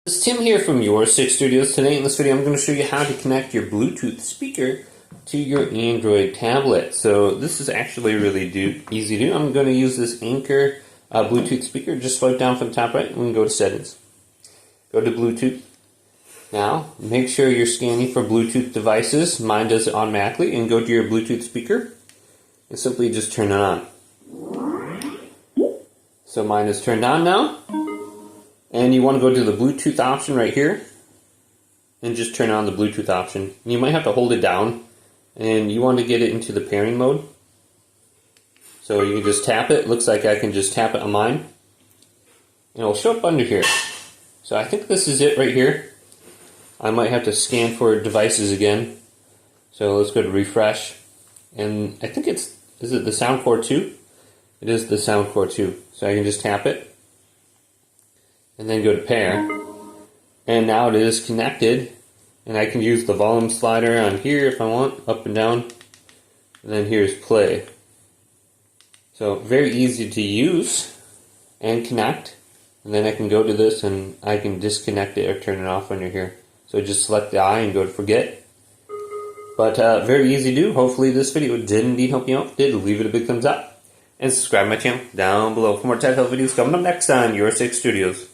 It's Tim here from Your Six Studios. Today in this video I'm going to show you how to connect your Bluetooth speaker to your Android tablet. So this is actually really easy to do. I'm going to use this Anker Bluetooth speaker. Just swipe down from the top right and we can go to settings. Go to Bluetooth. Now make sure you're scanning for Bluetooth devices. Mine does it automatically. And go to your Bluetooth speaker and simply just turn it on. So mine is turned on now. And you want to go to the Bluetooth option right here and just turn on the Bluetooth option. You might have to hold it down and you want to get it into the pairing mode. So you can just tap it. Looks like I can just tap it on mine and it'll show up under here. So I think this is it right here. I might have to scan for devices again. So let's go to refresh. And I think is it the Soundcore 2? It is the Soundcore 2. So I can just tap it. And then go to pair, and now it is connected, and I can use the volume slider on here if I want, up and down, and then here's play. So very easy to use and connect, and then I can go to this and I can disconnect it or turn it off under here. So just select the eye and go to forget. But very easy to do. Hopefully this video did indeed help you out. If it did, leave it a big thumbs up and subscribe to my channel down below for more tech videos coming up next on Your Six Studios.